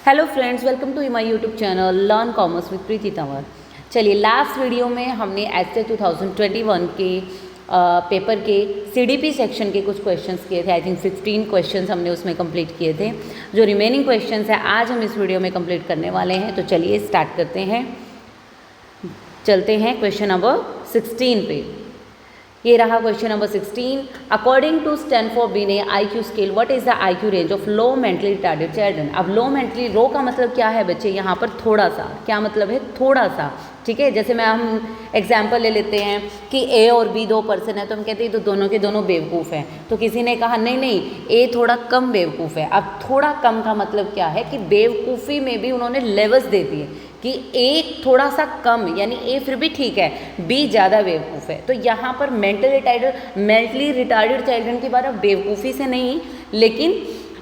Hello friends, welcome to my YouTube channel learn commerce with Preeti Tanwar. चलिए, last video में हमने estate 2021 के paper के सीडीपी सेक्शन के कुछ क्वेश्चंस किए थे। आई थिंक 15 क्वेश्चंस हमने उसमें कंप्लीट किए थे। जो रिमेनिंग क्वेश्चंस हैं आज हम इस वीडियो में कंप्लीट करने वाले हैं। तो चलिए स्टार्ट करते हैं, चलते हैं क्वेश्चन नंबर 16 पे। ये रहा question number 16। According to Stanford Binet IQ scale, what is the IQ range of low mentally retarded children. अब लो मेंटली, लो का मतलब क्या है बच्चे, यहाँ पर थोड़ा सा, क्या मतलब है थोड़ा सा, ठीक है। जैसे हम एग्जाम्पल ले लेते हैं कि A और B दो पर्सन है, तो हम कहते हैं तो दोनों के दोनों बेवकूफ़ हैं। तो किसी ने कहा नहीं नहीं, A थोड़ा कम बेवकूफ़ है। अब थोड़ा कम का मतलब क्या है कि बेवकूफ़ी में भी उन्होंने लेवल्स दे दिए कि A थोड़ा सा कम, यानी A फिर भी ठीक है, B ज़्यादा बेवकूफ़ है। तो यहाँ पर मेंटली रिटार्डेड चिल्ड्रन की बात अब बेवकूफ़ी से नहीं, लेकिन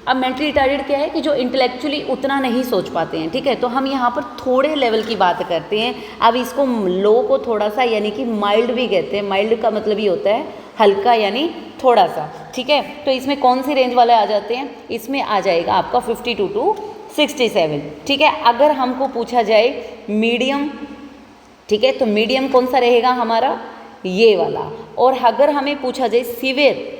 अब मेंटली रिटार्डेड क्या है कि जो इंटेलेक्चुअली उतना नहीं सोच पाते हैं, ठीक है। तो हम यहाँ पर थोड़े लेवल की बात करते हैं। अब इसको लो को थोड़ा सा यानी कि माइल्ड भी कहते हैं। माइल्ड का मतलब ये होता है हल्का, यानी थोड़ा सा, ठीक है। तो इसमें कौन सी रेंज वाले आ जाते हैं, इसमें आ जाएगा आपका 52 to 67, ठीक है। अगर हमको पूछा जाए मीडियम, ठीक है, तो मीडियम कौन सा रहेगा हमारा, ये वाला। और अगर हमें पूछा जाए सीवियर,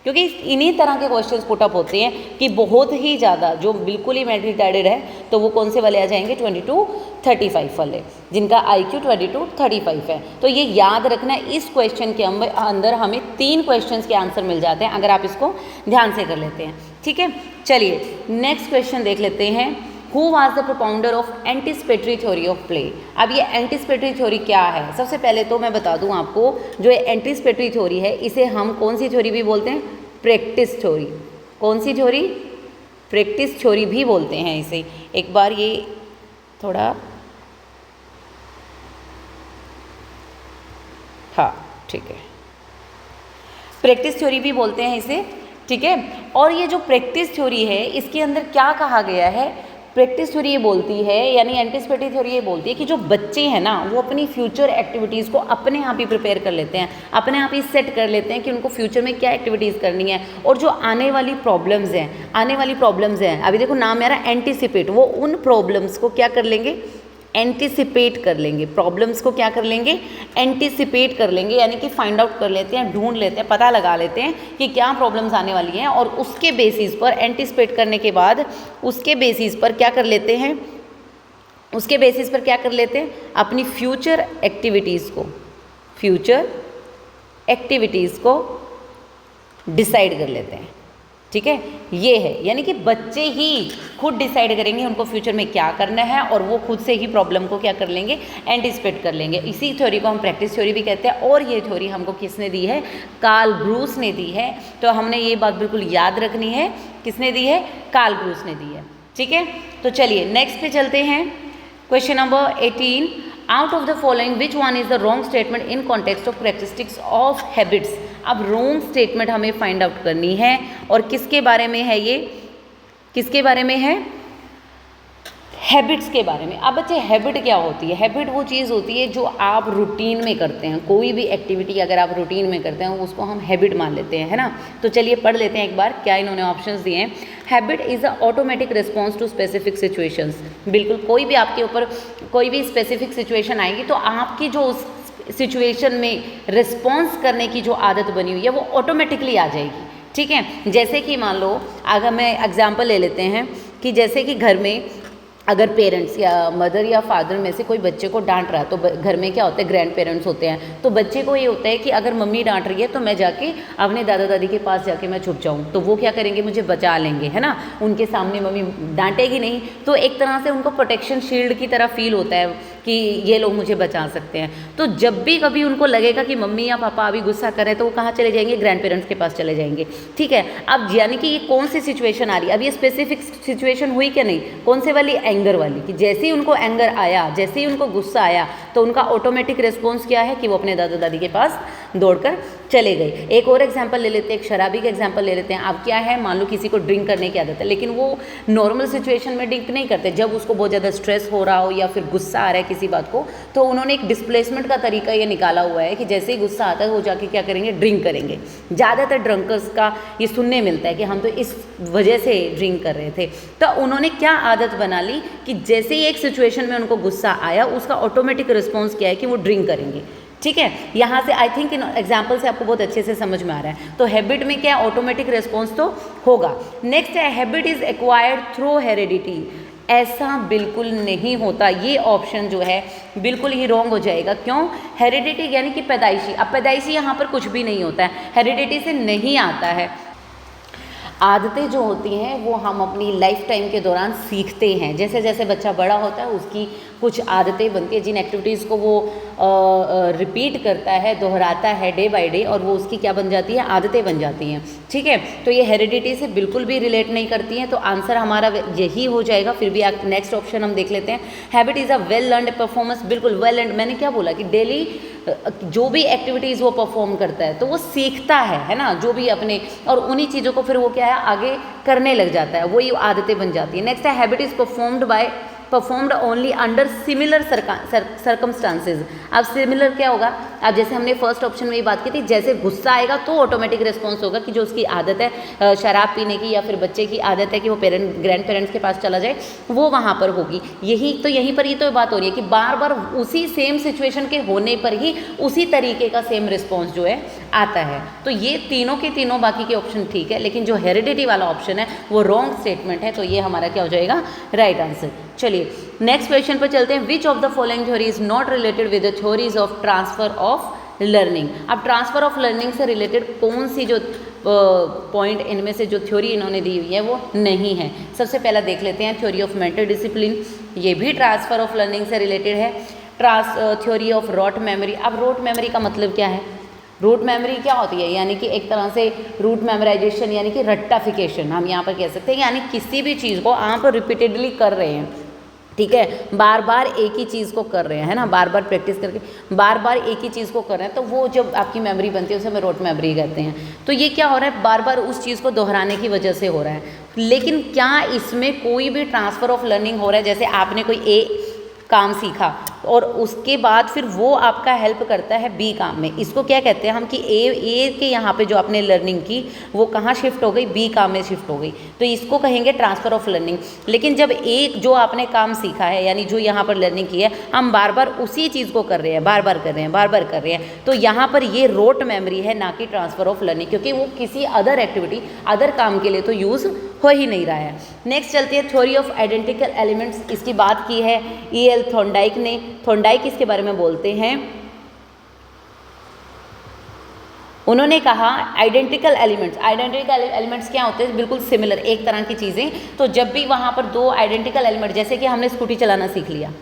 क्योंकि इन्हीं तरह के क्वेश्चंस पुट अप होते हैं कि बहुत ही ज़्यादा जो बिल्कुल ही मेंटली रिटार्डेड है, तो वो कौन से वाले आ जाएंगे 22-35 वाले, जिनका IQ 22-35 है। तो ये याद रखना, इस क्वेश्चन के अंदर हमें 3 क्वेश्चंस के आंसर मिल जाते हैं अगर आप इसको ध्यान से कर लेते हैं, ठीक है। चलिए नेक्स्ट क्वेश्चन देख लेते हैं। Who was the propounder of anticipatory theory of play? अब ये एंटिसिपेटरी थ्योरी क्या है, सबसे पहले तो मैं बता दूं आपको, जो एंटिसिपेटरी थ्योरी है इसे हम कौन सी थ्योरी भी बोलते हैं, प्रैक्टिस थ्योरी। कौन सी थ्योरी, प्रैक्टिस थ्योरी भी बोलते हैं इसे। एक बार ये थोड़ा, हाँ ठीक है, प्रैक्टिस थ्योरी भी बोलते हैं इसे, ठीक है। और ये जो प्रैक्टिस थ्योरी है इसके अंदर क्या कहा गया है, प्रैक्टिस थ्योरी ये बोलती है, यानी एंटिसिपेटरी थ्योरी ये बोलती है कि जो बच्चे हैं ना, वो अपनी फ्यूचर एक्टिविटीज़ को अपने आप ही प्रिपेयर कर लेते हैं, अपने आप ही सेट कर लेते हैं कि उनको फ्यूचर में क्या एक्टिविटीज़ करनी है। और जो आने वाली प्रॉब्लम्स हैं, अभी देखो नाम मेरा एंटिसिपेट, वो उन प्रॉब्लम्स को क्या कर लेंगे, एंटिसिपेट कर लेंगे। प्रॉब्लम्स को क्या कर लेंगे, एंटिसिपेट कर लेंगे, यानी कि फाइंड आउट कर लेते हैं, ढूंढ लेते हैं, पता लगा लेते हैं कि क्या प्रॉब्लम्स आने वाली हैं, और उसके बेसिस पर, एंटिसिपेट करने के बाद उसके बेसिस पर क्या कर लेते हैं, अपनी फ्यूचर एक्टिविटीज़ को डिसाइड कर लेते हैं, ठीक है। ये है, यानी कि बच्चे ही खुद डिसाइड करेंगे उनको फ्यूचर में क्या करना है, और वो खुद से ही प्रॉब्लम को क्या कर लेंगे, एंटिसिपेट कर लेंगे। इसी थ्योरी को हम प्रैक्टिस थ्योरी भी कहते हैं। और ये थ्योरी हमको किसने दी है, कार्ल ब्रूस ने दी है। तो हमने ये बात बिल्कुल याद रखनी है, किसने दी है, कार्ल ब्रूस ने दी है, ठीक है। तो चलिए नेक्स्ट पे चलते हैं। Question number 18। Out of the following which one is the wrong statement in context of characteristics of habits. अब रॉन्ग स्टेटमेंट हमें फाइंड आउट करनी है, और किसके बारे में है ये, किसके बारे में है, हैबिट्स के बारे में। अब बच्चे हैबिट क्या होती है, हैबिट वो चीज़ होती है जो आप रूटीन में करते हैं। कोई भी एक्टिविटी अगर आप रूटीन में करते हैं उसको हम हैबिट मान लेते हैं, है ना। तो चलिए पढ़ लेते हैं एक बार क्या इन्होंने ऑप्शंस दिए हैं। Habit is a automatic response to specific situations. बिल्कुल, कोई भी आपके ऊपर कोई भी स्पेसिफिक सिचुएशन आएगी तो आपकी जो उस सिचुएशन में रिस्पॉन्स करने की जो आदत बनी हुई है वो ऑटोमेटिकली आ जाएगी, ठीक है। जैसे कि मान लो, अगर मैं एग्जांपल ले लेते हैं कि जैसे कि घर में अगर पेरेंट्स या मदर या फादर में से कोई बच्चे को डांट रहा है, तो घर में क्या होता है, ग्रैंड पेरेंट्स होते हैं। तो बच्चे को ये होता है कि अगर मम्मी डांट रही है तो मैं जाके अपने दादा दादी के पास जाके मैं छुप जाऊँ, तो वो क्या करेंगे, मुझे बचा लेंगे, है ना। उनके सामने मम्मी डांटेगी नहीं, तो एक तरह से उनको प्रोटेक्शन शील्ड की तरह फील होता है कि ये लोग मुझे बचा सकते हैं। तो जब भी कभी उनको लगेगा कि मम्मी या पापा अभी गुस्सा करें, तो वो कहाँ चले जाएंगे, ग्रैंड पेरेंट्स के पास चले जाएंगे, ठीक है। अब यानी कि ये कौन सी सिचुएशन आ रही है, अब ये स्पेसिफिक सिचुएशन हुई क्या नहीं, कौन से वाली, एंगर वाली, कि जैसे ही उनको एंगर आया, जैसे ही उनको गुस्सा आया, तो उनका ऑटोमेटिक रिस्पॉन्स क्या है कि वो अपने दादा दादी के पास दौड़कर चले गए। एक और एग्जांपल ले लेते हैं, एक शराबी का एग्जांपल ले लेते हैं। अब क्या है, मान लो किसी को ड्रिंक करने की आदत है, लेकिन वो नॉर्मल सिचुएशन में ड्रिंक नहीं करते, जब उसको बहुत ज़्यादा स्ट्रेस हो रहा हो या फिर गुस्सा आ रहा है किसी बात को, तो उन्होंने एक डिस्प्लेसमेंट का तरीका ये निकाला हुआ है कि जैसे ही गुस्सा आता है वो जाके क्या करेंगे, ड्रिंक करेंगे। ज़्यादातर ड्रंकर्स का ये सुनने मिलता है कि हम तो इस वजह से ड्रिंक कर रहे थे। तो उन्होंने क्या आदत बना ली कि जैसे ही एक सिचुएशन में उनको गुस्सा आया, उसका ऑटोमेटिक रिस्पॉन्स क्या है कि वो ड्रिंक करेंगे। ठीक है, यहाँ से आई थिंक इन एग्जाम्पल से आपको बहुत अच्छे से समझ में आ रहा है। तो हैबिट में क्या, ऑटोमेटिक रिस्पॉन्स तो होगा। नेक्स्ट है, habit is acquired through heredity. ऐसा बिल्कुल नहीं होता, ये ऑप्शन जो है बिल्कुल ही रॉन्ग हो जाएगा। क्यों? हेरिडिटी यानी कि पैदाइशी। अब पैदाइशी यहाँ पर कुछ भी नहीं होता है, हेरिडिटी से नहीं आता है। आदतें जो होती हैं वो हम अपनी लाइफ टाइम के दौरान सीखते हैं। जैसे जैसे बच्चा बड़ा होता है उसकी कुछ आदतें बनती है, जिन एक्टिविटीज़ को वो रिपीट करता है, दोहराता है डे बाय डे, और वो उसकी क्या बन जाती है, आदतें बन जाती हैं। ठीक है, तो ये हेरिडिटी से बिल्कुल भी रिलेट नहीं करती हैं। तो आंसर हमारा यही हो जाएगा। फिर भी नेक्स्ट ऑप्शन हम देख लेते हैं। Habit is a well learned performance. बिल्कुल वेल लर्नड, मैंने क्या बोला कि डेली जो भी एक्टिविटीज़ वो परफॉर्म करता है तो वो सीखता है ना, जो भी अपने, और उन्हीं चीज़ों को फिर वो क्या है आगे करने लग जाता है, वही आदतें बन जाती है। नेक्स्ट है, habit is performed only under similar circumstances. अब सिमिलर क्या होगा, अब जैसे हमने फर्स्ट ऑप्शन में ये बात की थी, जैसे गुस्सा आएगा तो ऑटोमेटिक रिस्पॉन्स होगा कि जो उसकी आदत है शराब पीने की, या फिर बच्चे की आदत है कि वो ग्रैंड पेरेंट्स के पास चला जाए, वो वहाँ पर होगी। यहीं पर तो बात हो रही है कि बार बार उसी सेम सिचुएशन के होने पर ही उसी तरीके का सेम रिस्पॉन्स जो है आता है। तो ये तीनों के तीनों बाकी के ऑप्शन ठीक है, लेकिन जो हेरिडिटी वाला ऑप्शन है वो रॉन्ग स्टेटमेंट है। तो ये हमारा क्या हो जाएगा, राइट आंसर। चलिए नेक्स्ट क्वेश्चन पर चलते हैं। विच of the following theory is not related with the theories of transfer of learning. अब ट्रांसफर ऑफ लर्निंग से रिलेटेड कौन सी जो पॉइंट इनमें से जो थ्योरी इन्होंने दी हुई है वो नहीं है। सबसे पहला देख लेते हैं थ्योरी ऑफ मेंटल डिसिप्लिन, ये भी ट्रांसफर ऑफ लर्निंग से रिलेटेड है। Theory of rote memory. अब रॉट मेमोरी का मतलब क्या है, रूट मेमोरी क्या होती है, यानी कि एक तरह से रूट मेमोराइजेशन यानी कि रट्टाफिकेशन हम यहाँ पर कह सकते हैं, यानी किसी भी चीज़ को आप रिपीटेडली कर रहे हैं, ठीक है, बार बार एक ही चीज़ को कर रहे हैं, है ना, बार बार प्रैक्टिस करके बार बार एक ही चीज़ को कर रहे हैं, तो वो जब आपकी मेमोरी बनती है उसे हम रोट मेमोरी कहते हैं। तो ये क्या हो रहा है, बार बार उस चीज़ को दोहराने की वजह से हो रहा है। लेकिन क्या इसमें कोई भी ट्रांसफ़र ऑफ लर्निंग हो रहा है, जैसे आपने कोई काम सीखा और उसके बाद फिर वो आपका हेल्प करता है बी काम में, इसको क्या कहते हैं हम कि ए के यहाँ पे जो आपने लर्निंग की वो कहाँ शिफ्ट हो गई, बी काम में शिफ्ट हो गई, तो इसको कहेंगे ट्रांसफ़र ऑफ लर्निंग। लेकिन जब एक जो आपने काम सीखा है यानी जो यहाँ पर लर्निंग की है हम बार बार उसी चीज़ को कर रहे हैं, बार बार कर रहे हैं, बार बार कर रहे हैं, तो यहाँ पर ये रोट मेमोरी है ना कि ट्रांसफ़र ऑफ लर्निंग, क्योंकि वो किसी अदर एक्टिविटी अदर काम के लिए तो यूज़ हो ही नहीं रहा है। नेक्स्ट चलती है थ्योरी ऑफ आइडेंटिकल एलिमेंट्स, इसकी बात की है E.L. थॉर्नडाइक ने। थॉर्नडाइक इसके बारे में बोलते हैं, उन्होंने कहा आइडेंटिकल एलिमेंट्स क्या होते हैं, बिल्कुल सिमिलर एक तरह की चीज़ें। तो जब भी वहाँ पर दो आइडेंटिकल एलिमेंट, जैसे कि हमने स्कूटी चलाना सीख लिया,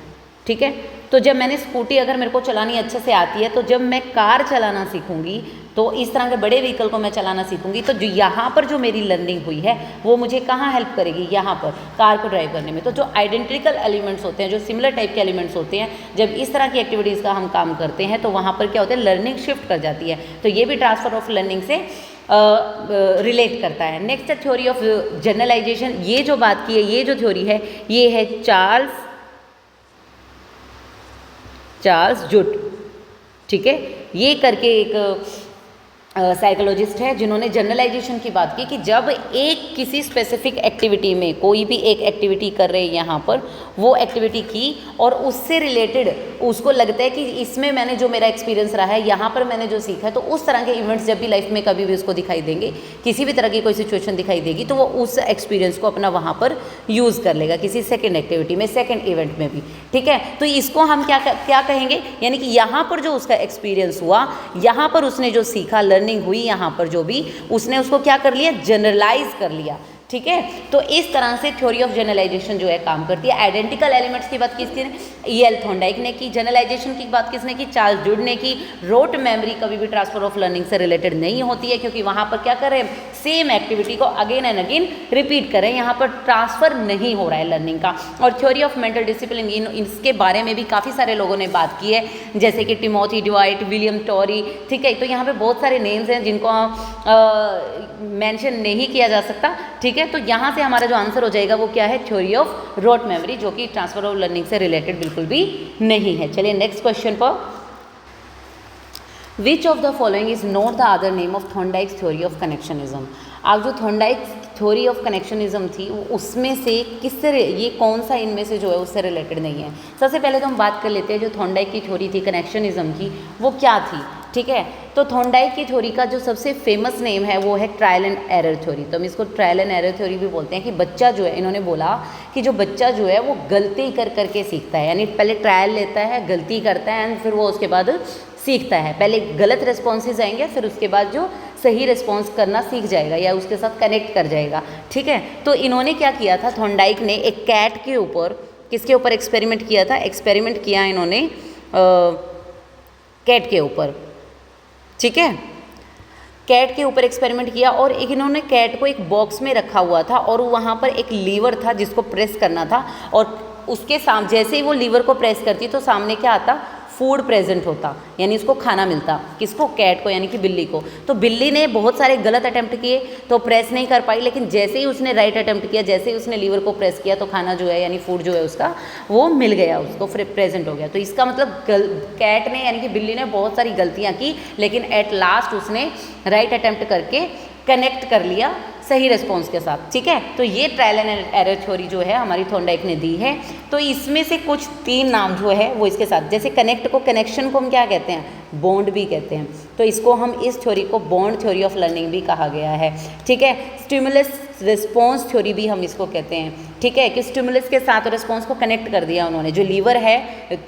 ठीक है, तो जब मैंने स्कूटी अगर मेरे को चलानी अच्छे से आती है, तो जब मैं कार चलाना सीखूंगी तो इस तरह के बड़े व्हीकल को मैं चलाना सीखूंगी, तो जो यहाँ पर जो मेरी लर्निंग हुई है वो मुझे कहाँ हेल्प करेगी, यहाँ पर कार को ड्राइव करने में। तो जो आइडेंटिकल एलिमेंट्स होते हैं, जो सिमिलर टाइप के एलिमेंट्स होते हैं, जब इस तरह की एक्टिविटीज़ का हम काम करते हैं तो वहाँ पर क्या होता है, लर्निंग शिफ्ट कर जाती है। तो ये भी ट्रांसफ़र ऑफ लर्निंग से रिलेट करता है। नेक्स्ट है थ्योरी ऑफ जनरलाइजेशन। ये जो बात की है, ये जो थ्योरी है, ये है चार्ल्स जुट, ठीक है, ये करके एक साइकोलॉजिस्ट है जिन्होंने जनरलाइजेशन की बात की कि जब एक किसी स्पेसिफिक एक्टिविटी में कोई भी एक एक्टिविटी कर रहे हैं यहाँ पर, वो एक्टिविटी की और उससे रिलेटेड उसको लगता है कि इसमें मैंने जो मेरा एक्सपीरियंस रहा है, यहाँ पर मैंने जो सीखा है, तो उस तरह के इवेंट्स जब भी लाइफ में कभी भी उसको दिखाई देंगे, किसी भी तरह की कोई सिचुएशन दिखाई देगी, तो वो उस एक्सपीरियंस को अपना वहाँ पर यूज़ कर लेगा किसी सेकेंड एक्टिविटी में, सेकेंड इवेंट में भी, ठीक है। तो इसको हम क्या कहेंगे, यानी कि यहाँ पर जो उसका एक्सपीरियंस हुआ, यहाँ पर उसने जो सीखा, लर्निंग हुई, यहाँ पर जो भी उसने उसको क्या कर लिया, जनरलाइज कर लिया, ठीक है। तो इस तरह से थ्योरी ऑफ जनरलाइजेशन जो है काम करती है। आइडेंटिकल एलिमेंट्स की बात किसने, E.L. थॉर्नडाइक ने की। जनरलाइजेशन की बात किसने की, चार्ल्स ड्यूड ने की। रोट मेमोरी कभी भी ट्रांसफर ऑफ लर्निंग से रिलेटेड नहीं होती है, क्योंकि वहाँ पर क्या कर रहे हैं, सेम एक्टिविटी को अगेन एंड अगेन रिपीट करें, यहाँ पर ट्रांसफर नहीं हो रहा है लर्निंग का। और थ्योरी ऑफ मेंटल डिसिप्लिन, इसके बारे में भी काफ़ी सारे लोगों ने बात की है, जैसे कि टिमोथी ड्वाइट, विलियम टॉरी, ठीक है। तो यहाँ पे बहुत सारे नेम्स हैं जिनको मेंशन नहीं किया जा सकता, ठीक है। तो यहाँ से हमारा जो आंसर हो जाएगा वो क्या है, थ्योरी ऑफ रोट मेमोरी, जो कि ट्रांसफर ऑफ लर्निंग से रिलेटेड बिल्कुल भी नहीं है। चलिए नेक्स्ट क्वेश्चन पर, which of the following is not the other name of Thorndike's theory of connectionism. अब जो थॉर्नडाइक थ्योरी ऑफ कनेक्शनिज्म थी उसमें से किससे, ये कौन सा इनमें से जो है उससे रिलेटेड नहीं है। सबसे पहले तो हम बात कर लेते हैं जो थॉर्नडाइक की थ्योरी थी कनेक्शनिज्म की, वो क्या थी, ठीक है। तो थॉर्नडाइक की थ्योरी का जो सबसे फेमस नेम है वो है ट्रायल एंड एरर थ्योरी। तो हम इसको ट्रायल एंड एरर थ्योरी भी बोलते हैं कि बच्चा जो है, इन्होंने बोला कि जो बच्चा जो है वो गलती कर करके सीखता है, यानी पहले ट्रायल लेता है, गलती करता है एंड फिर वो उसके बाद सीखता है। पहले गलत रिस्पॉन्सेज आएंगे, फिर उसके बाद जो सही रिस्पॉन्स करना सीख जाएगा या उसके साथ कनेक्ट कर जाएगा, ठीक है। तो इन्होंने क्या किया था, थॉर्नडाइक ने एक कैट के ऊपर, किसके ऊपर एक्सपेरिमेंट किया था, एक्सपेरिमेंट किया इन्होंने कैट के ऊपर, ठीक है। कैट के ऊपर एक्सपेरिमेंट किया और एक इन्होंने कैट को एक बॉक्स में रखा हुआ था और वहाँ पर एक लीवर था जिसको प्रेस करना था, और उसके सामने जैसे ही वो लीवर को प्रेस करती तो सामने क्या आता, फूड प्रेजेंट होता, यानी उसको खाना मिलता। किसको, कैट को, यानी कि बिल्ली को। तो बिल्ली ने बहुत सारे गलत अटेम्प्ट किए तो प्रेस नहीं कर पाई, लेकिन जैसे ही उसने राइट अटेम्प्ट किया, जैसे ही उसने लीवर को प्रेस किया तो खाना जो है यानी फूड जो है उसका वो मिल गया, उसको प्रेजेंट हो गया। तो इसका मतलब कैट ने यानी कि बिल्ली ने बहुत सारी गलतियाँ की, लेकिन एट लास्ट उसने राइट अटेम्प्ट करके कनेक्ट कर लिया सही रिस्पॉन्स के साथ, ठीक है। तो ये ट्रायल एंड एरर थ्योरी जो है हमारी थॉर्नडाइक ने दी है। तो इसमें से कुछ 3 नाम जो है वो इसके साथ, जैसे कनेक्ट को, कनेक्शन को हम क्या कहते हैं, बॉन्ड भी कहते हैं। तो इसको हम, इस थ्योरी को बॉन्ड थ्योरी ऑफ लर्निंग भी कहा गया है, ठीक है। स्टिमुलस रिस्पॉन्स थ्योरी भी हम इसको कहते हैं, ठीक है, कि स्टिमुलस के साथ रिस्पॉन्स को कनेक्ट कर दिया उन्होंने। जो लीवर है,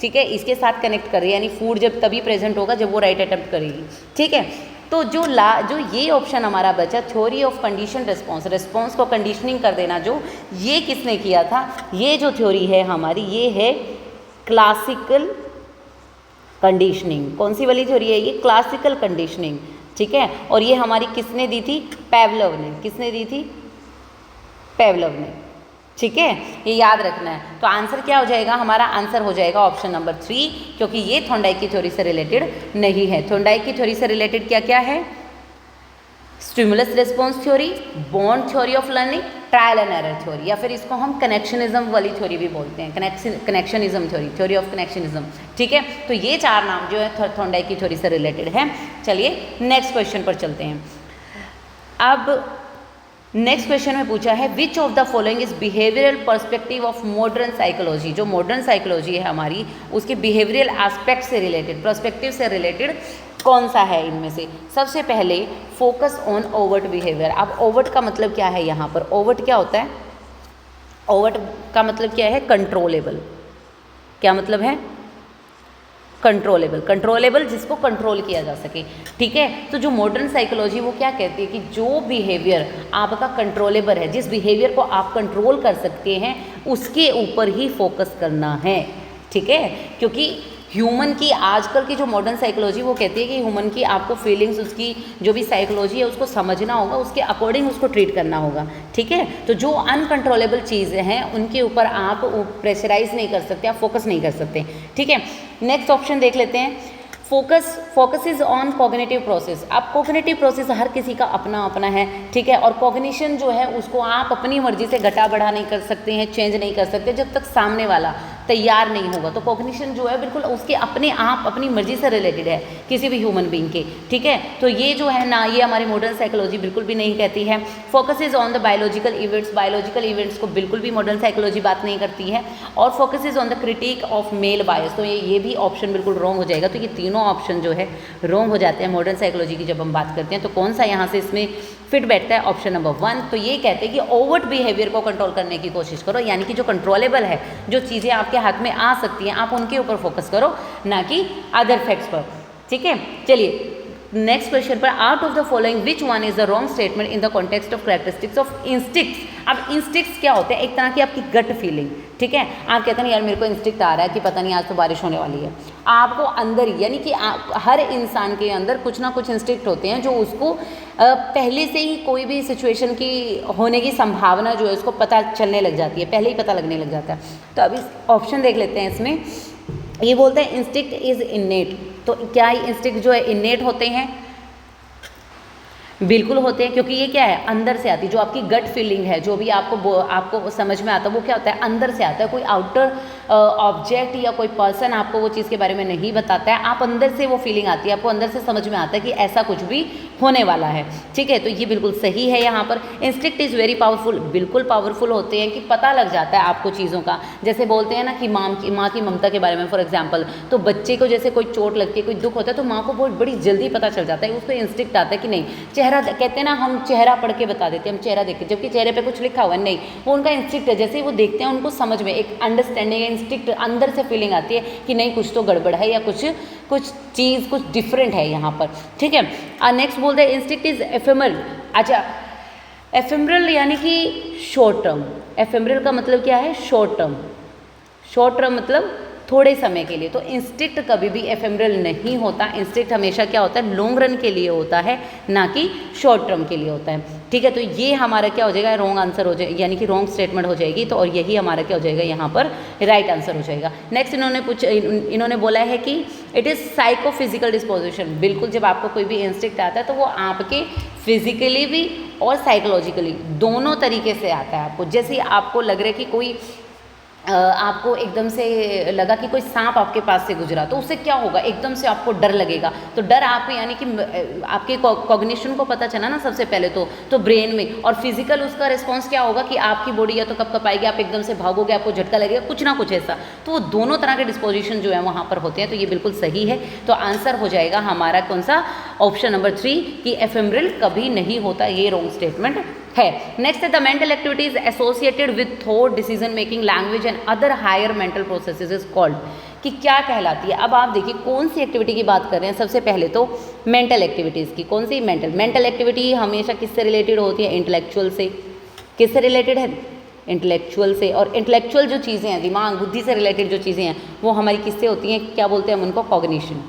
ठीक है, इसके साथ कनेक्ट कर दिया, यानी फूड जब तभी प्रेजेंट होगा जब वो राइट अटेम्प्ट करेगी, ठीक है। तो जो ये ऑप्शन हमारा बचा, theory of condition response, response को कंडीशनिंग कर देना, जो ये किसने किया था, ये जो थ्योरी है हमारी, ये है क्लासिकल कंडीशनिंग। कौन सी वाली थ्योरी है ये, क्लासिकल कंडीशनिंग, ठीक है। और ये हमारी किसने दी थी, पेवलोव ने। किसने दी थी, पेवलोव ने, ठीक है, ये याद रखना है। तो आंसर क्या हो जाएगा, हमारा आंसर हो जाएगा ऑप्शन नंबर 3, क्योंकि ये थॉर्नडाइक की थ्योरी से रिलेटेड नहीं है। थॉर्नडाइक की थ्योरी से रिलेटेड क्या क्या है, stimulus response theory, bond theory of learning, trial and error theory, या फिर इसको हम कनेक्शनिज्म वाली थ्योरी भी बोलते हैं, connectionism theory, theory of connectionism, ठीक है। तो ये 4 नाम जो है थॉर्नडाइक की थ्योरी से रिलेटेड है। चलिए नेक्स्ट क्वेश्चन पर चलते हैं। अब नेक्स्ट क्वेश्चन में पूछा है, which of the following is behavioural perspective of modern psychology. जो मॉडर्न साइकोलॉजी है हमारी, उसके बिहेवियरल एस्पेक्ट से रिलेटेड, पर्सपेक्टिव से रिलेटेड कौन सा है इनमें से। सबसे पहले फोकस ऑन ओवर्ट बिहेवियर। अब ओवर्ट का मतलब क्या है, यहाँ पर ओवर्ट क्या होता है, ओवर्ट का मतलब क्या है, कंट्रोलेबल। क्या मतलब है, कंट्रोलेबल, कंट्रोलेबल जिसको कंट्रोल किया जा सके, ठीक है। तो जो मॉडर्न साइकोलॉजी वो क्या कहती है कि जो बिहेवियर आपका कंट्रोलेबल है, जिस बिहेवियर को आप कंट्रोल कर सकते हैं, उसके ऊपर ही फोकस करना है, ठीक है। क्योंकि ह्यूमन की आजकल की जो मॉडर्न साइकोलॉजी वो कहती है कि ह्यूमन की आपको फीलिंग्स, उसकी जो भी साइकोलॉजी है उसको समझना होगा, उसके अकॉर्डिंग उसको ट्रीट करना होगा, ठीक है। तो जो अनकंट्रोलेबल चीज़ें हैं उनके ऊपर आप प्रेशराइज नहीं कर सकते, आप फोकस नहीं कर सकते, ठीक है। नेक्स्ट ऑप्शन देख लेते हैं, focus is on cognitive process. अब कॉग्निटिव प्रोसेस हर किसी का अपना अपना है, ठीक है। और कॉग्निशन जो है उसको आप अपनी मर्जी से घटा बढ़ा नहीं कर सकते हैं, चेंज नहीं कर सकते जब तक सामने वाला तैयार नहीं होगा। तो कॉग्निशन जो है बिल्कुल उसके अपने आप अपनी मर्जी से रिलेटेड है किसी भी ह्यूमन बीइंग के, ठीक है। तो ये जो है ना, ये हमारी मॉडर्न साइकोलॉजी बिल्कुल भी नहीं कहती है। Focus is on the biological events, biological events को बिल्कुल भी मॉडर्न साइकोलॉजी बात नहीं करती है। और focus is on the critique of male bias, तो ये भी ऑप्शन बिल्कुल रॉन्ग हो जाएगा। तो ये तीनों ऑप्शन जो है रॉन्ग हो जाते हैं मॉडर्न साइकोलॉजी की जब हम बात करते हैं। तो कौन सा यहाँ से इसमें फिट बैठता है, ऑप्शन नंबर 1। तो ये कहते हैं कि ओवर्ट बिहेवियर को कंट्रोल करने की कोशिश करो, यानी कि जो कंट्रोलेबल है, जो चीज़ें आपके हाथ में आ सकती हैं, आप उनके ऊपर फोकस करो, ना कि अदर फैक्ट्स पर, ठीक है। चलिए नेक्स्ट क्वेश्चन पर, out of the following which one is the wrong statement in the context of characteristics of instincts. अब इंस्टिक्ट्स क्या होते हैं? एक तरह की आपकी गट फीलिंग, ठीक है। आप कहते हैं यार मेरे को इंस्टिक्ट आ रहा है कि पता नहीं आज तो बारिश होने वाली है, आपको अंदर ही, यानी कि हर इंसान के अंदर कुछ ना कुछ इंस्टिक्ट होते हैं जो उसको पहले से ही कोई भी सिचुएशन की होने की संभावना जो है उसको पता चलने लग जाती है, पहले ही पता लगने लग जाता है। तो अभी ऑप्शन देख लेते हैं इसमें। ये बोलते हैं इंस्टिक्ट इज इनेट, तो क्या इंस्टिक्ट जो है इनेट होते हैं? बिल्कुल होते हैं, क्योंकि ये क्या है? अंदर से आती है, जो आपकी गट फीलिंग है, जो भी आपको समझ में आता है वो क्या होता है? अंदर से आता है। कोई आउटर ऑब्जेक्ट या कोई पर्सन आपको वो चीज़ के बारे में नहीं बताता है, आप अंदर से वो फीलिंग आती है, आपको अंदर से समझ में आता है कि ऐसा कुछ भी होने वाला है, ठीक है। तो ये बिल्कुल सही है यहाँ पर। इंस्टिक्ट इज़ वेरी पावरफुल, बिल्कुल पावरफुल होते हैं कि पता लग जाता है आपको चीज़ों का। जैसे बोलते हैं ना कि माँ की ममता के बारे में, फॉर एग्जाम्पल, तो बच्चे को जैसे कोई चोट लगती है, कोई दुख होता है, तो माँ को बहुत बड़ी जल्दी पता चल जाता है, उसको इंस्टिक्ट आता है कि नहीं, चेहरा कहते हैं ना, हम चेहरा पढ़ के बता देते हैं, हम चेहरा देखते हैं, जबकि चेहरे पे कुछ लिखा हुआ है नहीं, वो उनका इंस्टिक्ट है। जैसे ही वो देखते हैं उनको समझ में एक अंडरस्टैंडिंग, इंस्टिक्ट अंदर से फीलिंग आती है कि नहीं कुछ तो गड़बड़ है या कुछ चीज़ कुछ डिफरेंट है यहाँ पर, ठीक है। नेक्स्ट बोलते हैं इंस्टिक्ट इज एफेमरल। अच्छा, एफेमरल यानी कि शॉर्ट टर्म। एफेमरल का मतलब क्या है? Short term. शॉर्ट टर्म मतलब थोड़े समय के लिए। तो इंस्टिक्ट कभी भी एफेमरल नहीं होता। इंस्टिक्ट हमेशा क्या होता है? लॉन्ग रन के लिए होता है, ना कि शॉर्ट टर्म के लिए होता है, ठीक है। तो ये हमारा क्या हो जाएगा? रॉन्ग आंसर हो जाएगा, यानी कि रॉन्ग स्टेटमेंट हो जाएगी। तो और यही हमारा क्या हो जाएगा? यहाँ पर राइट आंसर हो जाएगा। नेक्स्ट इन्होंने बोला है कि इट इज़ साइकोफिजिकल डिस्पोजिशन। बिल्कुल, जब आपको कोई भी इंस्टिक्ट आता है तो वो आपके फिजिकली भी और साइकोलॉजिकली दोनों तरीके से आता है आपको। जैसे आपको लग रहा है कि कोई आपको एकदम से लगा कि कोई सांप आपके पास से गुजरा, तो उससे क्या होगा? एकदम से आपको डर लगेगा। तो डर आप यानी कि आपके कॉग्निशन को पता चला ना सबसे पहले तो ब्रेन में, और फिजिकल उसका रिस्पॉन्स क्या होगा कि आपकी बॉडी या तो कप आएगी, आप एकदम से भागोगे, आपको झटका लगेगा, कुछ ना कुछ ऐसा। तो वो दोनों तरह के डिस्पोजिशन जो है वहाँ पर होते हैं। तो ये बिल्कुल सही है। तो आंसर हो जाएगा हमारा कौन सा? ऑप्शन नंबर 3 कि एफेमरल कभी नहीं होता, ये रॉन्ग स्टेटमेंट है। नेक्स्ट है the mental activities associated with thought, decision making, language and other higher mental processes is called, कि क्या कहलाती है। अब आप देखिए कौन सी एक्टिविटी की बात कर रहे हैं। सबसे पहले तो मेंटल एक्टिविटीज़ की। कौन सी? मेंटल एक्टिविटी हमेशा किससे रिलेटेड होती है? इंटेलेक्चुअल से। किससे रिलेटेड है? इंटेलेक्चुअल से। और इंटेलेक्चुअल जो चीज़ें हैं, दिमाग बुद्धि से रिलेटेड जो चीज़ें हैं, वो हमारी किससे होती हैं? क्या बोलते हैं हम उनको? कॉग्निशन,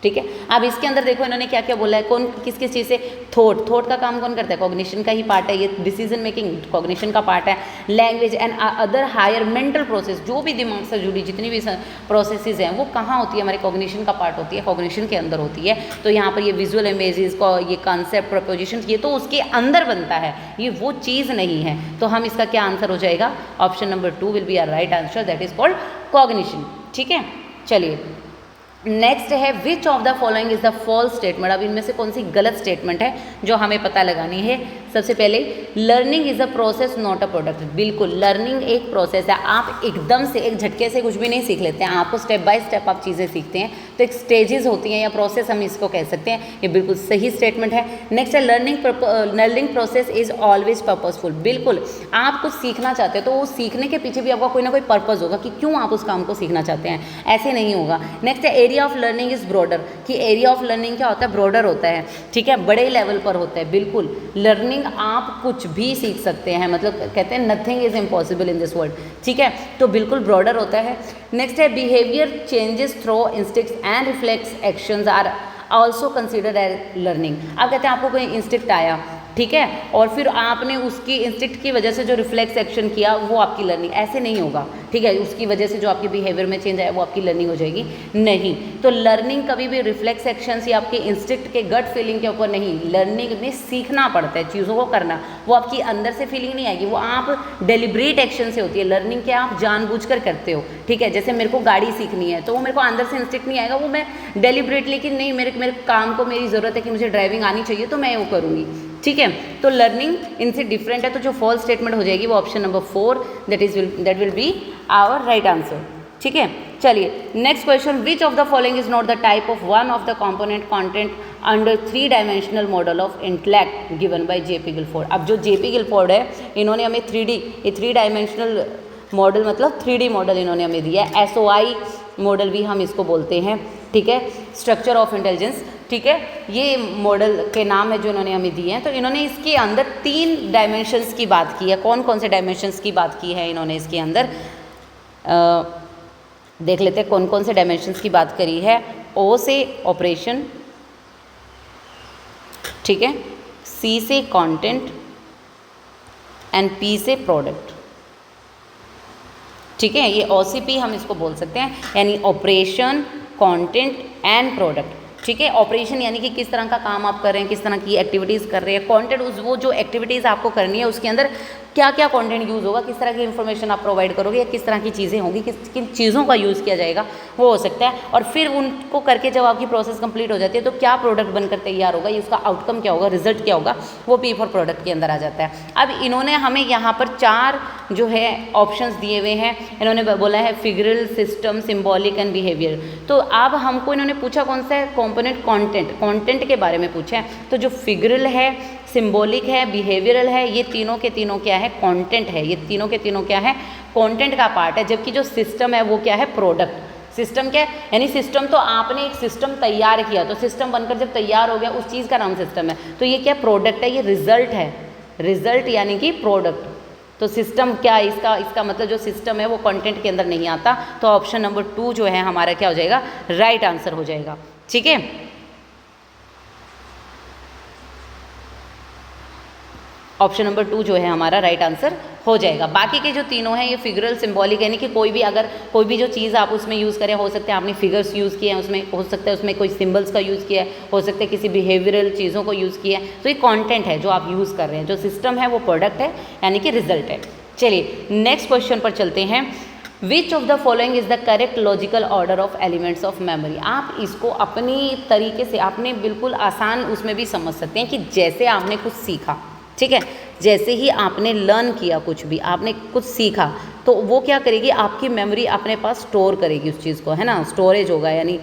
ठीक है। अब इसके अंदर देखो इन्होंने क्या क्या बोला है, कौन किस किस चीज़ से? थॉट का काम कौन करता है? कॉग्निशन का ही पार्ट है ये। डिसीजन मेकिंग कॉग्निशन का पार्ट है। Language and other higher mental process, जो भी दिमाग से जुड़ी जितनी भी प्रोसेसेस हैं वो कहाँ होती है? हमारे कॉग्निशन का पार्ट होती है, कॉग्निशन के अंदर होती है। तो यहाँ पर ये विजुअल इमेजेस का ये कॉन्सेप्ट प्रपोजिशन ये तो उसके अंदर बनता है, ये वो चीज़ नहीं है। तो हम इसका क्या आंसर हो जाएगा? Option number 2 will be our right answer, that is called cognition, ठीक है। चलिए नेक्स्ट है which of the following is the false statement. अब इनमें से कौन सी गलत स्टेटमेंट है जो हमें पता लगानी है। सबसे पहले learning is a process not a product. बिल्कुल, लर्निंग एक प्रोसेस है। आप एकदम से एक झटके से कुछ भी नहीं सीख लेते हैं, आपको स्टेप बाय स्टेप आप चीज़ें सीखते हैं। तो एक स्टेजेस होती हैं या प्रोसेस हम इसको कह सकते हैं। ये बिल्कुल सही स्टेटमेंट है। नेक्स्ट है learning process is always purposeful. बिल्कुल, आप कुछ सीखना चाहते हैं तो वो सीखने के पीछे भी आपका कोई ना कोई पर्पज होगा कि क्यों आप उस काम को सीखना चाहते हैं, ऐसे नहीं होगा। नेक्स्ट है area of learning is broader, कि एरिया ऑफ लर्निंग क्या होता है? ब्रॉडर होता है, ठीक है, बड़े लेवल पर होता है। बिल्कुल, लर्निंग आप कुछ भी सीख सकते हैं, मतलब कहते हैं nothing is impossible in this world, ठीक है। तो बिल्कुल ब्रॉडर होता है। नेक्स्ट है behaviour changes through instincts and reflex actions are also considered as learning. आप कहते हैं आपको कोई इंस्टिक्ट आया, ठीक है, और फिर आपने उसकी इंस्टिक्ट की वजह से जो रिफ्लेक्स एक्शन किया वो आपकी लर्निंग, ऐसे नहीं होगा, ठीक है। उसकी वजह से जो आपके बिहेवियर में चेंज आया वो आपकी लर्निंग हो जाएगी, नहीं। तो लर्निंग कभी भी रिफ्लेक्स एक्शंस या आपके इंस्टिक्ट के गट फीलिंग के ऊपर नहीं। लर्निंग में सीखना पड़ता है, चीज़ों को करना, वो आपकी अंदर से फीलिंग नहीं आएगी, वो आप डेलिब्रेट एक्शन से होती है। लर्निंग क्या आप जानबूझकर करते हो, ठीक है। जैसे मेरे को गाड़ी सीखनी है तो वो मेरे को अंदर से इंस्टिक्ट नहीं आएगा, वो मैं डेलिब्रेटली कि नहीं मेरे काम को मेरी ज़रूरत है कि मुझे ड्राइविंग आनी चाहिए तो मैं वो करूँगी, ठीक है। तो लर्निंग इनसे डिफरेंट है। तो जो फॉल्स स्टेटमेंट हो जाएगी वो option number 4 that will be our right answer, ठीक है। चलिए next question, which of the following is not the type of one of the component content under 3 dimensional model of intellect given by J P Guilford. अब जो JP Guilford है इन्होंने हमें 3 dimensional model मतलब 3D model इन्होंने हमें दिया है। SOI मॉडल भी हम इसको बोलते हैं, ठीक है, स्ट्रक्चर ऑफ इंटेलिजेंस, ठीक है, ये मॉडल के नाम है जो इन्होंने हमें दिए हैं। तो इन्होंने इसके अंदर 3 डायमेंशंस की बात की है। कौन कौन से डायमेंशंस की बात की है इन्होंने इसके अंदर, देख लेते हैं कौन कौन से डायमेंशंस की बात करी है। ओ से ऑपरेशन, ठीक है, सी से कंटेंट एंड पी से प्रोडक्ट, ठीक है। ये OCP हम इसको बोल सकते हैं, यानी ऑपरेशन, कंटेंट एंड प्रोडक्ट, ठीक है। ऑपरेशन यानी कि किस तरह का काम आप कर रहे हैं, किस तरह की एक्टिविटीज़ कर रहे हैं। कंटेंट वो जो एक्टिविटीज़ आपको करनी है उसके अंदर क्या क्या कंटेंट यूज़ होगा, किस तरह की इन्फॉर्मेशन आप प्रोवाइड करोगे, या किस तरह की चीज़ें होंगी, किन चीज़ों का यूज़ किया जाएगा, वो हो सकता है। और फिर उनको करके जब आपकी प्रोसेस कंप्लीट हो जाती है तो क्या प्रोडक्ट बनकर तैयार होगा, ये उसका आउटकम क्या होगा, रिजल्ट क्या होगा, वो P फॉर प्रोडक्ट के अंदर आ जाता है। अब इन्होंने हमें यहाँ पर 4 जो है ऑप्शंस दिए हुए हैं। इन्होंने बोला है figural, system, symbolic and behaviour. तो अब हमको इन्होंने पूछा कौन सा है, कॉम्पोनेंट, कंटेंट के बारे में पूछा है। तो जो फिगरल है, सिम्बॉलिक है, बिहेवियरल है, ये तीनों के तीनों क्या है, कंटेंट है। ये तीनों के तीनों क्या है, कंटेंट का पार्ट है। जबकि जो सिस्टम है वो क्या है, प्रोडक्ट। सिस्टम क्या है, यानी सिस्टम तो आपने एक सिस्टम तैयार किया, तो सिस्टम बनकर जब तैयार हो गया उस चीज़ का नाम सिस्टम है। तो ये क्या, प्रोडक्ट है, ये रिजल्ट है, रिजल्ट यानी कि प्रोडक्ट। तो सिस्टम क्या है, इसका मतलब जो सिस्टम है वो कंटेंट के अंदर नहीं आता। तो ऑप्शन नंबर 2 जो है हमारा क्या हो जाएगा, राइट आंसर हो जाएगा, ठीक है। ऑप्शन नंबर 2 जो है हमारा राइट आंसर हो जाएगा। बाकी के जो तीनों हैं ये फिगरल, सिम्बॉलिक, यानी कि कोई भी जो चीज़ आप उसमें यूज़ करें, हो सकता है आपने फिगर्स यूज़ किए हैं उसमें, हो सकता है उसमें कोई सिम्बल्स का यूज़ किया है, हो सकता है किसी बिहेवियरल चीज़ों को यूज़ किया है। तो ये कंटेंट है जो आप यूज़ कर रहे हैं। जो सिस्टम है वो प्रोडक्ट है, यानी कि रिजल्ट है। चलिए नेक्स्ट क्वेश्चन पर चलते हैं। विच of the following is the correct logical order of elements of memory. आप इसको अपनी तरीके से, आपने बिल्कुल आसान उसमें भी समझ सकते हैं कि जैसे आपने कुछ सीखा, ठीक है, जैसे ही आपने लर्न किया, कुछ भी आपने कुछ सीखा, तो वो क्या करेगी, आपकी मेमोरी अपने पास स्टोर करेगी उस चीज़ को, है ना, स्टोरेज होगा, यानी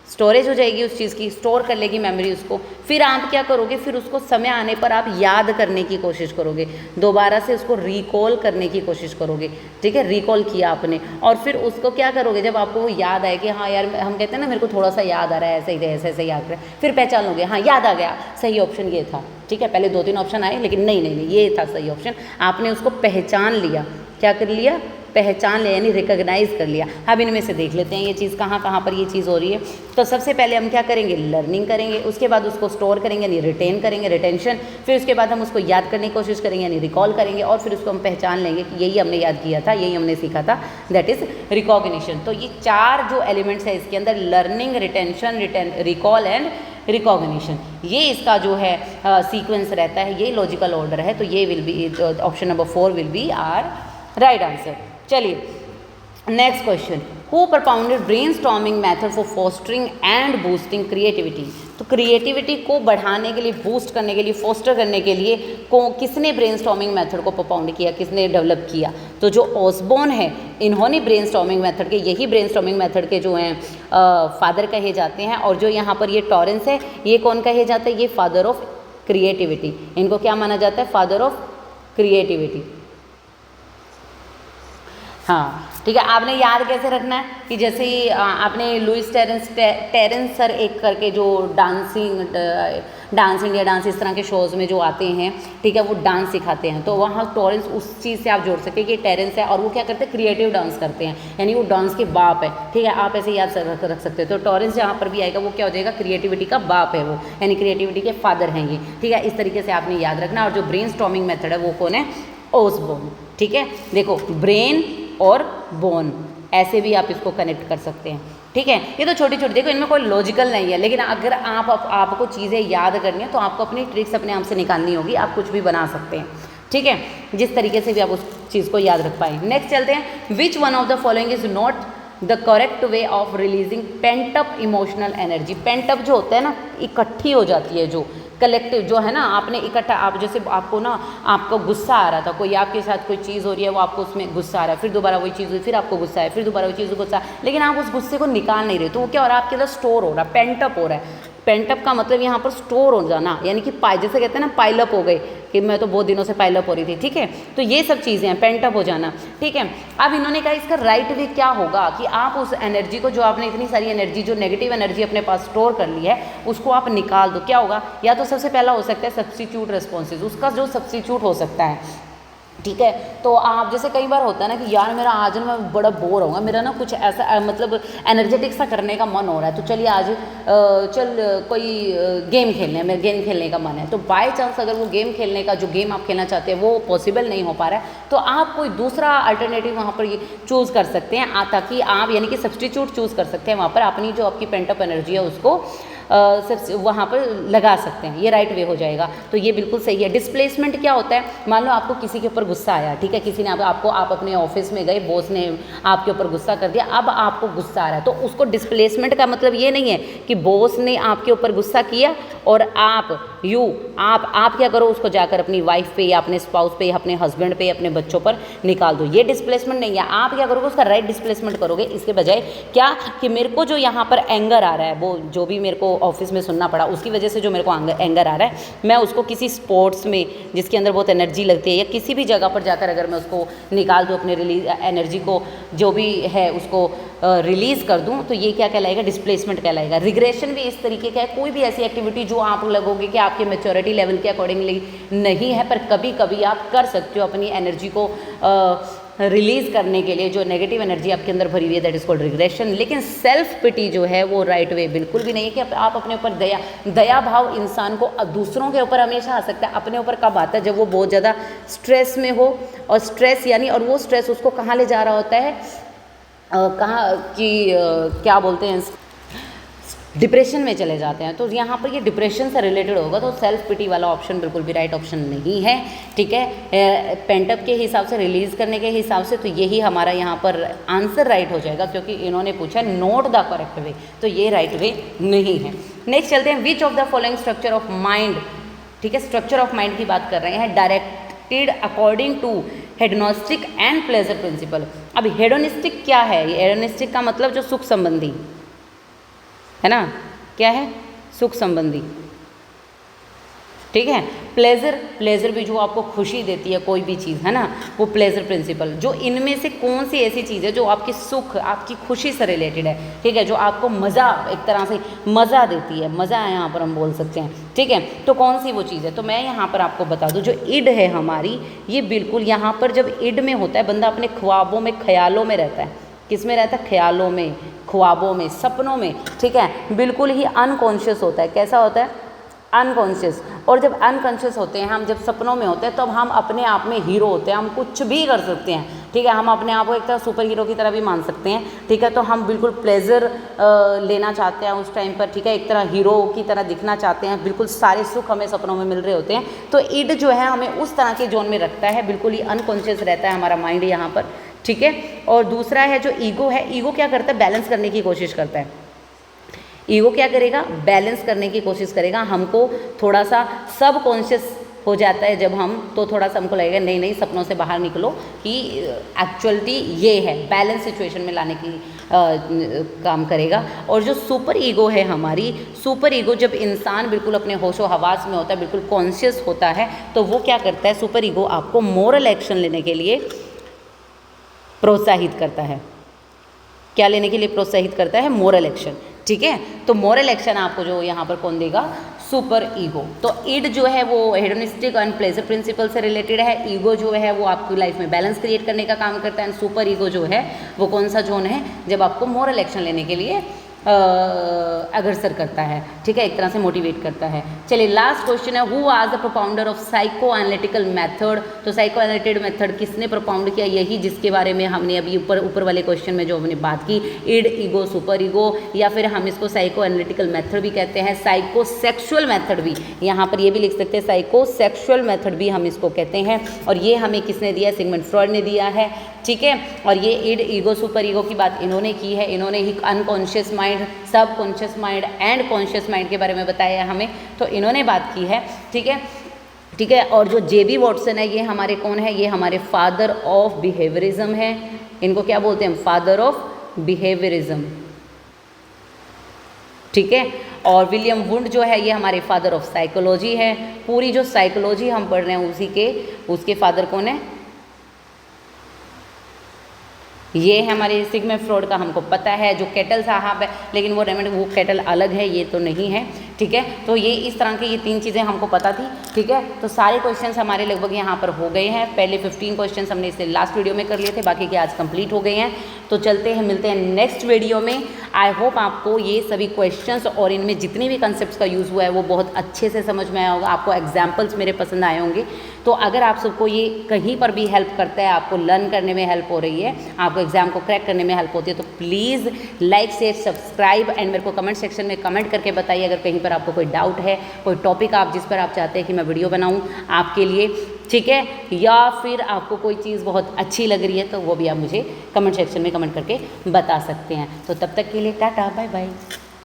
स्टोरेज हो जाएगी उस चीज़ की, स्टोर कर लेगी मेमोरी उसको। फिर आप क्या करोगे, फिर उसको समय आने पर आप याद करने की कोशिश करोगे, दोबारा से उसको रिकॉल करने की कोशिश करोगे, ठीक है। रिकॉल किया आपने और फिर उसको क्या करोगे, जब आपको वो याद आए कि हाँ यार, हम कहते हैं ना मेरे को थोड़ा सा याद आ रहा है, ऐसे याद रहा है, फिर पहचान लोगे, हाँ याद आ गया, सही ऑप्शन ये था, ठीक है। पहले 2-3 ऑप्शन आए लेकिन नहीं, ये था सही ऑप्शन। आपने उसको पहचान लिया, क्या कर लिया, पहचान लिया, यानी रिकॉग्नाइज कर लिया। अब इनमें से देख लेते हैं ये चीज़ कहाँ पर ये चीज़ हो रही है। तो सबसे पहले हम क्या करेंगे, लर्निंग करेंगे, उसके बाद उसको स्टोर करेंगे यानी रिटेन करेंगे, रिटेंशन। फिर उसके बाद हम उसको याद करने की कोशिश करेंगे यानी रिकॉल करेंगे, और फिर उसको हम पहचान लेंगे कि यही हमने याद किया था, यही हमने सीखा था, दैट इज़ रिकॉग्निशन। तो ये 4 जो एलिमेंट्स है इसके अंदर, learning, retention, recall and recognition, ये इसका जो है सीक्वेंस रहता है, ये लॉजिकल ऑर्डर है। तो ये will be, option number 4 will be our right answer. चलिए next question, who propounded brainstorming method for fostering and boosting creativity। तो क्रिएटिविटी को बढ़ाने के लिए, बूस्ट करने के लिए, फोस्टर करने के लिए किसने ब्रेनस्टॉर्मिंग मेथड को propound किया, किसने डेवलप किया। तो जो ऑसबॉर्न है, इन्होंने ब्रेनस्टॉर्मिंग मेथड के, यही ब्रेनस्टॉर्मिंग मेथड के जो हैं फादर कहे जाते हैं। और जो यहाँ पर ये टॉरेंस है, ये कौन कहे जाता है, ये फादर ऑफ क्रिएटिविटी। इनको क्या माना जाता है, फादर ऑफ क्रिएटिविटी। हाँ ठीक है, आपने याद कैसे रखना है कि जैसे ही आपने लुइस टेरेंस सर एक करके जो डांस इंडिया डांस इस तरह के शोज़ में जो आते हैं, ठीक है, वो डांस सिखाते हैं, तो वहाँ टॉरेंस उस चीज़ से आप जोड़ सकते हैं कि टेरेंस है और वो क्या करते हैं, क्रिएटिव डांस करते हैं, यानी वो डांस के बाप है, ठीक है, आप ऐसे याद रख सकते हैं। तो टॉरेंस जहाँ पर भी आएगा वो क्या हो जाएगा, क्रिएटिविटी का बाप है वो, यानी क्रिएटिविटी के फादर हैं ये, ठीक है। इस तरीके से आपने याद रखना। और जो ब्रेनस्टॉर्मिंग मेथड है वो कौन है, ऑसबॉर्न, ठीक है। देखो ब्रेन और बोन, ऐसे भी आप इसको कनेक्ट कर सकते हैं, ठीक है। ये तो छोटी छोटी, देखो इनमें कोई लॉजिकल नहीं है, लेकिन अगर आपको चीज़ें याद करनी है तो आपको अपनी ट्रिक्स अपने आप से निकालनी होगी, आप कुछ भी बना सकते हैं, ठीक है, जिस तरीके से भी आप उस चीज़ को याद रख पाए। नेक्स्ट चलते हैं, which one of the following is not the correct way of releasing pent up emotional energy. Pent up जो होता है ना, इकट्ठी हो जाती है, जो कलेक्टिव जो है ना, आपने इकट्ठा, आप जैसे आपको ना, आपको गुस्सा आ रहा था, कोई आपके साथ कोई चीज़ हो रही है, वो आपको उसमें गुस्सा आ रहा है, फिर दोबारा वही चीज़ हुई, फिर आपको गुस्सा है, फिर दोबारा वही चीज़ गुस्सा, लेकिन आप उस गुस्से को निकाल नहीं रहे, तो वो क्या हो रहा है, आपके अंदर स्टोर हो रहा है, पेंट अप हो रहा है। पेंटअप का मतलब यहाँ पर स्टोर हो जाना, यानी कि जैसे कहते हैं ना पाइलअप हो गए, कि मैं तो बहुत दिनों से पाइलअप हो रही थी, ठीक है। तो ये सब चीज़ें हैं, पेंटअप हो जाना, ठीक है। अब इन्होंने कहा इसका राइट वे क्या होगा कि आप उस एनर्जी को, जो आपने इतनी सारी एनर्जी, जो नेगेटिव एनर्जी अपने पास स्टोर कर ली है, उसको आप निकाल दो। क्या होगा? या तो सबसे पहला हो सकता है सब्स्टिट्यूट रिस्पॉन्सेज, उसका जो सब्स्टिट्यूट हो सकता है, ठीक है। तो आप जैसे कई बार होता है ना कि यार मेरा आज ना मैं बड़ा बोर होऊंगा, मेरा ना कुछ ऐसा मतलब एनर्जेटिक सा करने का मन हो रहा है, तो चलिए आज चल कोई गेम खेलने, मेरा गेम खेलने का मन है। तो बाय चांस अगर वो गेम खेलने का, जो गेम आप खेलना चाहते हैं वो पॉसिबल नहीं हो पा रहा है, तो आप कोई दूसरा अल्टरनेटिव वहाँ पर ये चूज़ कर सकते हैं, ताकि आप यानी कि सब्स्टिट्यूट चूज़ कर सकते हैं वहाँ पर, अपनी जो आपकी पेंटअप एनर्जी है उसको वहाँ पर लगा सकते हैं। ये राइट वे हो जाएगा, तो ये बिल्कुल सही है। डिस्प्लेसमेंट क्या होता है? मान लो आपको किसी के ऊपर गुस्सा आया, ठीक है, किसी ने आपको आप अपने ऑफिस में गए, बॉस ने आपके ऊपर गुस्सा कर दिया, अब आपको गुस्सा आ रहा है, तो उसको डिस्प्लेसमेंट का मतलब ये नहीं है कि बॉस ने आपके ऊपर गुस्सा किया और आप क्या करो, उसको जाकर अपनी वाइफ पे या अपने स्पाउस पे या अपने हस्बैंड पे या अपने बच्चों पर निकाल दो। ये डिस्प्लेसमेंट नहीं है। आप क्या करोगे? उसका राइट डिस्प्लेसमेंट करोगे। इसके बजाय क्या कि मेरे को जो यहाँ पर एंगर आ रहा है, वो जो भी मेरे को ऑफिस में सुनना पड़ा उसकी वजह से जो मेरे को एंगर आ रहा है, मैं उसको किसी स्पोर्ट्स में जिसके अंदर बहुत एनर्जी लगती है या किसी भी जगह पर जाकर अगर मैं उसको निकाल दूँ, अपने रिलीज एनर्जी को जो भी है उसको रिलीज़ कर दूँ, तो ये क्या कहलाएगा? डिस्प्लेसमेंट कहलाएगा। रिग्रेशन भी इस तरीके का है, कोई भी ऐसी एक्टिविटी जो आप लगोगे कि आपके मैच्योरिटी लेवल के अकॉर्डिंगली नहीं है, पर कभी कभी आप कर सकते हो अपनी एनर्जी को रिलीज़ करने के लिए, जो नेगेटिव एनर्जी आपके अंदर भरी हुई है, दैट इज़ कॉल्ड रिग्रेशन। लेकिन सेल्फ पिटी जो है वो राइट वे बिल्कुल भी नहीं है कि आप अपने ऊपर दया भाव इंसान को दूसरों के ऊपर हमेशा आ सकता है, अपने ऊपर कब आता है? जब वो बहुत ज़्यादा स्ट्रेस में हो, और स्ट्रेस यानी, और वो स्ट्रेस उसको कहाँ ले जा रहा होता है, कहाँ कि क्या बोलते हैं, डिप्रेशन में चले जाते हैं। तो यहाँ पर ये डिप्रेशन से रिलेटेड होगा, तो सेल्फ पिटी वाला ऑप्शन बिल्कुल भी राइट ऑप्शन नहीं है, ठीक है। पेंटअप के हिसाब से, रिलीज़ करने के हिसाब से, तो यही हमारा यहाँ पर आंसर राइट हो जाएगा, क्योंकि इन्होंने पूछा नोट द करेक्ट वे, तो ये राइट वे नहीं है। नेक्स्ट चलते हैं, विच of the following structure of mind, ठीक है, स्ट्रक्चर ऑफ माइंड की बात कर रहे हैं, directed according to hedonistic and pleasure principle. अब हेडोनिस्टिक क्या है? हेडोनिस्टिक का मतलब जो सुख संबंधी है ना, क्या है? सुख संबंधी, ठीक है। प्लेजर भी जो आपको खुशी देती है कोई भी चीज़, है ना, वो प्लेजर प्रिंसिपल। जो इनमें से कौन सी ऐसी चीज़ है जो आपकी सुख, आपकी खुशी से रिलेटेड है, ठीक है, जो आपको मज़ा, एक तरह से मज़ा देती है, मज़ा है यहाँ पर हम बोल सकते हैं, ठीक है। तो कौन सी वो चीज़ है? तो मैं यहाँ पर आपको बता दूँ, जो इड है हमारी, ये बिल्कुल यहाँ पर जब इड में होता है, बंदा अपने ख्वाबों में, ख्यालों में रहता है। किस में रहता है? ख्यालों में, ख्वाबों में, सपनों में, ठीक है, बिल्कुल ही अनकॉन्शियस होता है। कैसा होता है? अनकॉन्शियस। और जब अनकॉन्शियस होते हैं हम, जब सपनों में होते हैं, तब हम अपने आप में हीरो होते हैं, हम कुछ भी कर सकते हैं, ठीक है। हम अपने आप को एक तरह सुपर हीरो की तरह भी मान सकते हैं, ठीक है। तो हम बिल्कुल प्लेजर लेना चाहते हैं उस टाइम पर, ठीक है, एक तरह हीरो की तरह दिखना चाहते हैं, बिल्कुल सारे सुख हमें सपनों में मिल रहे होते हैं। तो इड जो है हमें उस तरह के जोन में रखता है, बिल्कुल ही अनकॉन्शियस रहता है हमारा माइंड यहाँ पर, ठीक है। और दूसरा है जो ईगो है, ईगो क्या करता है? बैलेंस करने की कोशिश करता है। ईगो क्या करेगा? बैलेंस करने की कोशिश करेगा। हमको थोड़ा सा सब कॉन्शियस हो जाता है जब हम, तो थोड़ा सा हमको लगेगा नहीं नहीं सपनों से बाहर निकलो, कि एक्चुअलिटी ये है, बैलेंस सिचुएशन में लाने की काम करेगा। और जो सुपर ईगो है हमारी, सुपर ईगो जब इंसान बिल्कुल अपने होशो हवास में होता है, बिल्कुल कॉन्शियस होता है, तो वो क्या करता है? सुपर ईगो आपको मोरल एक्शन लेने के लिए प्रोत्साहित करता है। क्या लेने के लिए प्रोत्साहित करता है? मोरल एक्शन, ठीक है। तो मोरल एक्शन आपको जो यहाँ पर कौन देगा? Super ego. तो इड जो है वो हेडोनिस्टिक एंड प्लेजर प्रिंसिपल से रिलेटेड है, ईगो जो है वो आपकी लाइफ में बैलेंस क्रिएट करने का काम करता है, एंड सुपर ईगो जो है वो कौन सा जोन है? जब आपको मोरल एक्शन लेने के लिए अग्रसर करता है, ठीक है, एक तरह से मोटिवेट करता है। चलिए लास्ट क्वेश्चन है, who was the propounder of psycho analytical method. तो साइको एनालिटिकल मेथड किसने प्रोपाउंड किया? यही जिसके बारे में हमने अभी ऊपर वाले क्वेश्चन में जो हमने बात की, इड, ईगो, सुपर ईगो, या फिर हम इसको साइको एनालिटिकल मेथड भी कहते हैं, साइको सेक्सुअल मेथड भी, यहाँ पर ये भी लिख सकते हैं, साइको सेक्सुअल मेथड भी हम इसको कहते हैं। और ये हमें किसने दिया? सिगमंड फ्रॉइड ने दिया है, ठीक है। और ये इड, ईगो, सुपर ईगो की बात इन्होंने की है, इन्होंने ही अनकॉन्शियस माइंड, सब conscious mind and conscious mind के बारे में बताया हमें, तो इन्होंने बात की है, ठीक है, ठीक है। और जो जेबी वॉटसन है, ये हमारे कौन है? ये हमारे फादर ऑफ बिहेवियरिज्म है। इनको क्या बोलते हैं? फादर ऑफ बिहेवियरिज्म, ठीक है। और विलियम वुंड जो है ये हमारे फादर ऑफ साइकोलॉजी है। पूरी जो साइकोलॉजी हम पढ़ रहे हैं उसके फादर कौन है? ये है हमारे सिगमंड फ्रॉइड का, हमको पता है। जो केटल साहब है, लेकिन वो केटल अलग है, ये तो नहीं है, ठीक है। तो ये इस तरह की ये 3 चीज़ें हमको पता थी, ठीक है। तो सारे क्वेश्चंस हमारे लगभग यहाँ पर हो गए हैं। पहले 15 क्वेश्चंस हमने इससे लास्ट वीडियो में कर लिए थे, बाकी के आज कंप्लीट हो गए हैं। तो चलते हैं, मिलते हैं नेक्स्ट वीडियो में। आई होप आपको ये सभी क्वेश्चंस और इनमें जितने भी कंसेप्ट का यूज़ हुआ है वो बहुत अच्छे से समझ में आया होगा। आपको एग्जाम्पल्स मेरे पसंद आए होंगे। तो अगर आप सबको ये कहीं पर भी हेल्प करता है, आपको लर्न करने में हेल्प हो रही है, आपको एग्जाम को क्रैक करने में हेल्प होती है, तो please like share subscribe and मेरे को कमेंट सेक्शन में कमेंट करके बताइए अगर कहीं पर आपको कोई डाउट है, कोई टॉपिक आप जिस पर आप चाहते हैं कि मैं वीडियो बनाऊं आपके लिए, ठीक है। या फिर आपको कोई चीज़ बहुत अच्छी लग रही है तो वो भी आप मुझे कमेंट सेक्शन में कमेंट करके बता सकते हैं। तो तब तक के लिए टाटा बाय बाय।